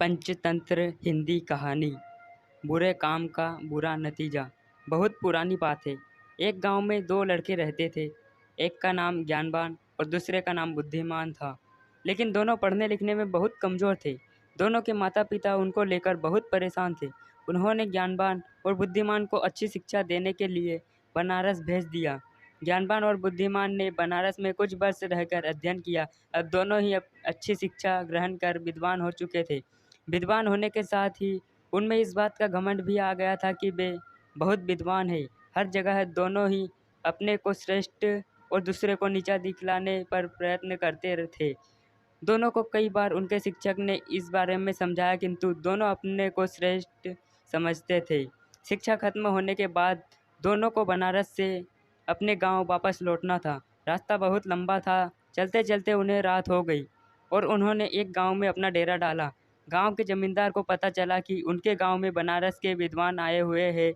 पंचतंत्र हिंदी कहानी। बुरे काम का बुरा नतीजा। बहुत पुरानी बात है। एक गांव में दो लड़के रहते थे। एक का नाम ज्ञानवान और दूसरे का नाम बुद्धिमान था। लेकिन दोनों पढ़ने लिखने में बहुत कमज़ोर थे। दोनों के माता पिता उनको लेकर बहुत परेशान थे। उन्होंने ज्ञानवान और बुद्धिमान को अच्छी शिक्षा देने के लिए बनारस भेज दिया। ज्ञानवान और बुद्धिमान ने बनारस में कुछ वर्ष रहकर अध्ययन किया। अब दोनों ही अच्छी शिक्षा ग्रहण कर विद्वान हो चुके थे। विद्वान होने के साथ ही उनमें इस बात का घमंड भी आ गया था कि वे बहुत विद्वान हैं। हर जगह दोनों ही अपने को श्रेष्ठ और दूसरे को नीचा दिखलाने पर प्रयत्न करते थे। दोनों को कई बार उनके शिक्षक ने इस बारे में समझाया, किंतु दोनों अपने को श्रेष्ठ समझते थे। शिक्षा खत्म होने के बाद दोनों को बनारस से अपने गांव वापस लौटना था। रास्ता बहुत लंबा था। चलते चलते उन्हें रात हो गई और उन्होंने एक गांव में अपना डेरा डाला। गांव के जमींदार को पता चला कि उनके गांव में बनारस के विद्वान आए हुए हैं।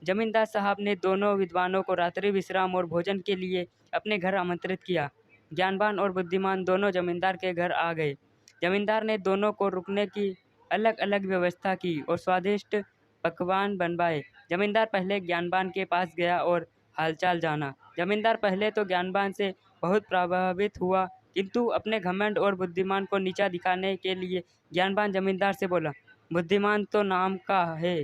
जमींदार साहब ने दोनों विद्वानों को रात्रि विश्राम और भोजन के लिए अपने घर आमंत्रित किया। ज्ञानवान और बुद्धिमान दोनों जमींदार के घर आ गए। जमींदार ने दोनों को रुकने की अलग अलग व्यवस्था की और स्वादिष्ट पकवान बनवाए। जमींदार पहले ज्ञानवान के पास गया और हालचाल जाना। जमींदार पहले तो ज्ञानवान से बहुत प्रभावित हुआ, किंतु अपने घमंड और बुद्धिमान को नीचा दिखाने के लिए ज्ञानवान जमींदार से बोला, बुद्धिमान तो नाम का है,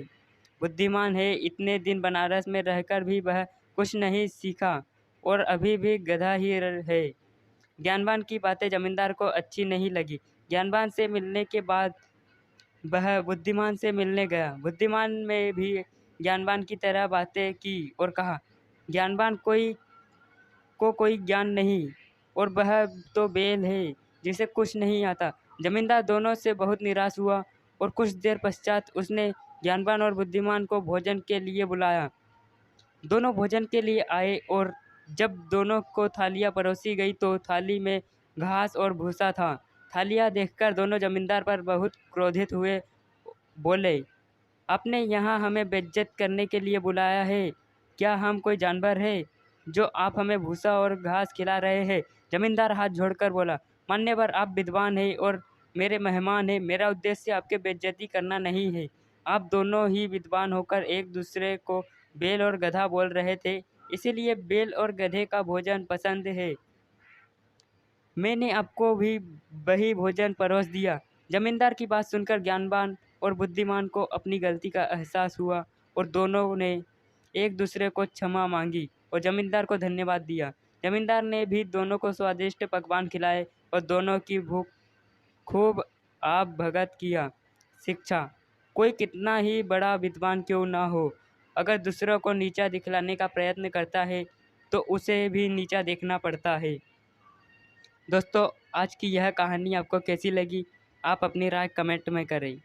बुद्धिमान है, इतने दिन बनारस में रहकर भी वह कुछ नहीं सीखा और अभी भी गधा ही है। ज्ञानवान की बातें जमींदार को अच्छी नहीं लगी। ज्ञानवान से मिलने के बाद वह बुद्धिमान से मिलने गया। बुद्धिमान में भी ज्ञानवान की तरह बातें की और कहा, ज्ञानवान कोई ज्ञान नहीं और वह तो बेल है जिसे कुछ नहीं आता। जमींदार दोनों से बहुत निराश हुआ और कुछ देर पश्चात उसने ज्ञानवान और बुद्धिमान को भोजन के लिए बुलाया। दोनों भोजन के लिए आए और जब दोनों को थालियां परोसी गई तो थाली में घास और भूसा था। थालियां देखकर दोनों जमींदार पर बहुत क्रोधित हुए। बोले, आपने यहाँ हमें बेइज्जत करने के लिए बुलाया है? क्या हम कोई जानवर है जो आप हमें भूसा और घास खिला रहे हैं? जमींदार हाथ जोड़कर बोला, मान्यवर, आप विद्वान हैं और मेरे मेहमान हैं। मेरा उद्देश्य आपके बेइज्जती करना नहीं है। आप दोनों ही विद्वान होकर एक दूसरे को बेल और गधा बोल रहे थे, इसीलिए बेल और गधे का भोजन पसंद है। मैंने आपको भी वही भोजन परोस दिया। जमींदार की बात सुनकर ज्ञानवान और बुद्धिमान को अपनी गलती का एहसास हुआ और दोनों ने एक दूसरे को क्षमा मांगी और जमींदार को धन्यवाद दिया। जमींदार ने भी दोनों को स्वादिष्ट पकवान खिलाए और दोनों की भूख खूब आप भगत किया। शिक्षा। कोई कितना ही बड़ा विद्वान क्यों ना हो, अगर दूसरों को नीचा दिखलाने का प्रयत्न करता है तो उसे भी नीचा देखना पड़ता है। दोस्तों, आज की यह कहानी आपको कैसी लगी? आप अपनी राय कमेंट में करें।